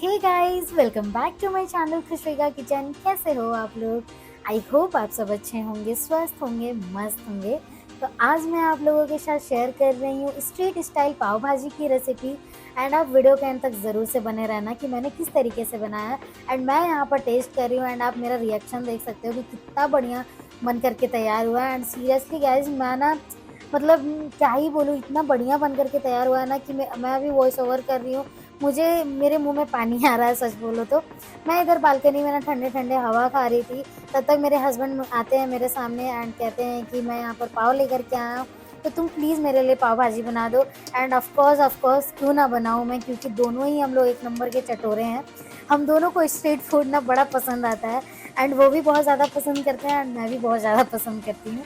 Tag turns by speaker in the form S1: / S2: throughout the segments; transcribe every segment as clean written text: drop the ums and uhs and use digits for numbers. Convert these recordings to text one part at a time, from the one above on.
S1: Hey guys, welcome back to my channel Khushrekha kitchen. कैसे हो आप लोग? आई होप आप सब अच्छे होंगे, स्वस्थ होंगे, मस्त होंगे। तो आज मैं आप लोगों के साथ शेयर कर रही हूँ स्ट्रीट स्टाइल पाव भाजी की रेसिपी। एंड आप वीडियो के एंड तक ज़रूर से बने रहना कि मैंने किस तरीके से बनाया। एंड मैं यहाँ पर टेस्ट कर रही हूँ एंड आप मेरा रिएक्शन देख सकते हो कि कितना बढ़िया बन करके तैयार हुआ है। एंड सीरियसली गाइज, मैं ना मतलब क्या ही बोलूँ, इतना बढ़िया बन करके तैयार हुआ है ना कि मैं अभी वॉइस ओवर कर रही हूँ, मुझे मेरे मुंह में पानी आ रहा है सच बोलो तो। मैं इधर बालकनी में ना ठंडे ठंडे हवा खा रही थी, तब तक मेरे हस्बैंड आते हैं मेरे सामने एंड कहते हैं कि मैं यहाँ पर पाव लेकर के आया हूँ, तो तुम प्लीज़ मेरे लिए पाव भाजी बना दो। एंड ऑफ कोर्स क्यों ना बनाऊँ मैं, क्योंकि दोनों ही हम लोग एक नंबर के चटोरे हैं। हम दोनों को स्ट्रीट फूड ना बड़ा पसंद आता है एंड वो भी बहुत ज़्यादा पसंद करते हैं एंड मैं भी बहुत ज़्यादा पसंद करती हूँ।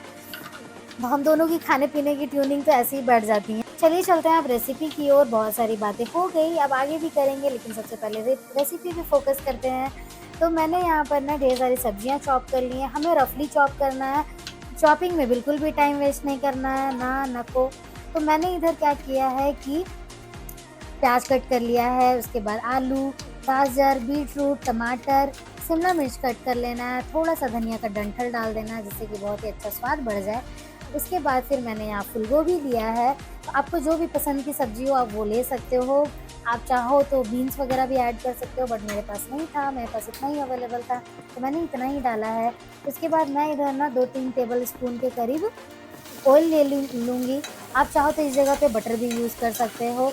S1: हम दोनों की खाने पीने की ट्यूनिंग तो ऐसे ही बैठ जाती है। चलिए चलते हैं अब रेसिपी की ओर। बहुत सारी बातें हो गई, अब आगे भी करेंगे, लेकिन सबसे पहले रेसिपी पे फोकस करते हैं। तो मैंने यहाँ पर ना ढेर सारी सब्जियाँ चॉप कर ली हैं। हमें रफली चॉप करना है, चॉपिंग में बिल्कुल भी टाइम वेस्ट नहीं करना है ना नको। तो मैंने इधर क्या किया है कि प्याज कट कर लिया है, उसके बाद आलू, गाजर, बीट रूट, टमाटर, शिमला मिर्च कट कर लेना है, थोड़ा सा धनिया का डंठल डाल देना है जिससे कि बहुत ही अच्छा स्वाद बढ़ जाए। उसके बाद फिर मैंने यहाँ फूलगोभी लिया है। तो आपको जो भी पसंद की सब्जी हो आप वो ले सकते हो। आप चाहो तो बीन्स वगैरह भी ऐड कर सकते हो, बट मेरे पास नहीं था, मेरे पास इतना ही अवेलेबल था तो मैंने इतना ही डाला है। उसके बाद मैं इधर ना 2-3 टेबल स्पून के करीब ऑयल ले लूँगी। आप चाहो तो इस जगह पे बटर भी यूज़ कर सकते हो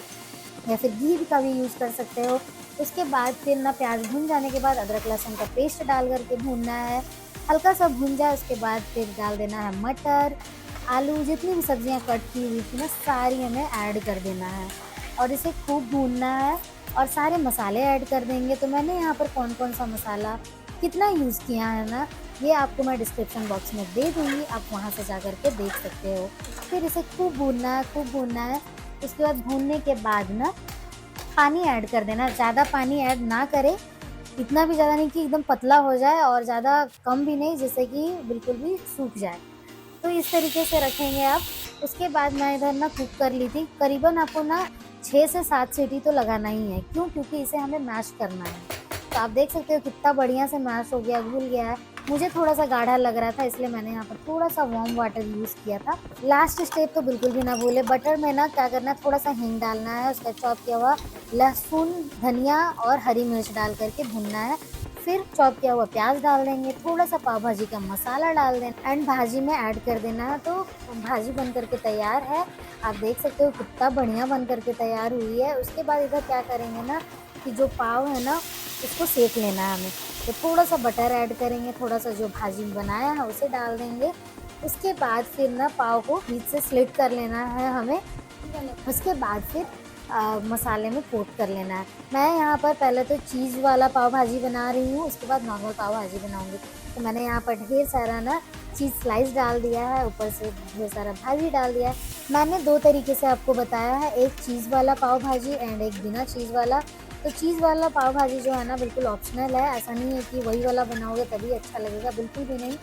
S1: या फिर घी का भी यूज़ कर सकते हो। उसके बाद फिर ना प्याज भून जाने के बाद अदरक लहसुन का पेस्ट डाल करके भूनना है। हल्का सा भून जाए उसके बाद फिर डाल देना है मटर, आलू, जितनी भी सब्जियां कट की हुई थी ना सारी हमें ऐड कर देना है और इसे खूब भूनना है और सारे मसाले ऐड कर देंगे। तो मैंने यहाँ पर कौन कौन सा मसाला कितना यूज़ किया है ना, ये आपको मैं डिस्क्रिप्शन बॉक्स में दे दूँगी, आप वहाँ से जा कर के देख सकते हो। फिर इसे खूब भूनना है, खूब भूनना है। उसके बाद भूनने के बाद ना पानी ऐड कर देना। ज़्यादा पानी ऐड ना करें, इतना भी ज़्यादा नहीं कि एकदम पतला हो जाए और ज़्यादा कम भी नहीं जिससे कि बिल्कुल भी सूख जाए। तो इस तरीके से रखेंगे आप। उसके बाद मैं इधर ना कुक कर ली थी, करीबन आपको ना 6 से 7 सीटी तो लगाना ही है। क्यों? क्योंकि इसे हमें मैश करना है। तो आप देख सकते हो कितना बढ़िया से मैश हो गया, घुल गया है। मुझे थोड़ा सा गाढ़ा लग रहा था इसलिए मैंने यहाँ पर थोड़ा सा वार्म वाटर यूज़ किया था। लास्ट स्टेप तो बिल्कुल भी ना भूले, बटर में ना क्या करना है, थोड़ा सा हींग डालना है, उसका चॉप किया हुआ लहसुन, धनिया और हरी मिर्च डाल करके भुनना है। फिर चॉप किया हुआ प्याज डाल देंगे, थोड़ा सा पाव भाजी का मसाला डाल देना एंड भाजी में ऐड कर देना है। तो भाजी बन करके तैयार है। आप देख सकते हो कितना बढ़िया बन करके तैयार हुई है। उसके बाद इधर क्या करेंगे ना कि जो पाव है ना उसको सेक लेना है हमें। तो थोड़ा सा बटर ऐड करेंगे, थोड़ा सा जो भाजी बनाया है उसे डाल देंगे। उसके बाद फिर ना पाव को बीच से स्लिट कर लेना है हमें। उसके बाद फिर मसाले में कोट कर लेना है। मैं यहाँ पर पहले तो चीज़ वाला पाव भाजी बना रही हूँ, उसके बाद नॉर्मल पाव भाजी बनाऊँगी। तो मैंने यहाँ पर ढेर सारा ना चीज़ स्लाइस डाल दिया है, ऊपर से ढेर सारा भाजी डाल दिया है। मैंने 2 तरीके से आपको बताया है, एक चीज़ वाला पाव भाजी एंड एक बिना चीज़ वाला। तो चीज़ वाला पाव भाजी जो है ना बिल्कुल ऑप्शनल है, ऐसा नहीं है कि वही वाला बनाओगे तभी अच्छा लगेगा, बिल्कुल भी नहीं।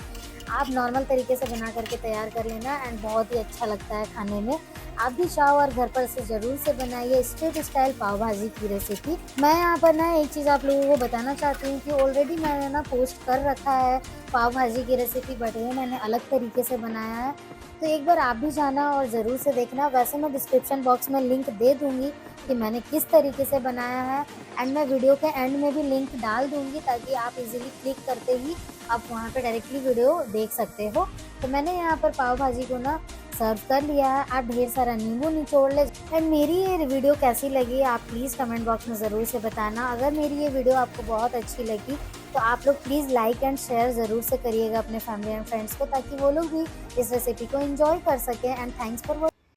S1: आप नॉर्मल तरीके से बना करके तैयार कर लेना एंड बहुत ही अच्छा लगता है खाने में। आप भी चाहो और घर पर से ज़रूर से बनाइए स्ट्रीट स्टाइल पाव भाजी की रेसिपी। मैं यहाँ पर ना एक चीज़ आप लोगों को बताना चाहती हूँ कि ऑलरेडी मैंने ना पोस्ट कर रखा है पाव भाजी की रेसिपी, बट ये मैंने अलग तरीके से बनाया है। तो एक बार आप भी जाना और ज़रूर से देखना। वैसे मैं डिस्क्रिप्शन बॉक्स में लिंक दे दूँगी कि मैंने किस तरीके से बनाया है एंड मैं वीडियो के एंड में भी लिंक डाल दूँगी ताकि आप इजीली क्लिक करते ही आप वहाँ पे डायरेक्टली वीडियो देख सकते हो। तो मैंने यहाँ पर पाव भाजी को ना सर्व कर लिया है। आप ढेर सारा नींबू निचोड़ ले। एंड मेरी ये वीडियो कैसी लगी आप प्लीज़ कमेंट बॉक्स में ज़रूर से बताना। अगर मेरी ये वीडियो आपको बहुत अच्छी लगी तो आप लोग प्लीज़ लाइक एंड शेयर ज़रूर से करिएगा अपने फैमिली एंड फ्रेंड्स को, ताकि वो लोग भी इस रेसिपी को एंजॉय कर सकें। And thanks for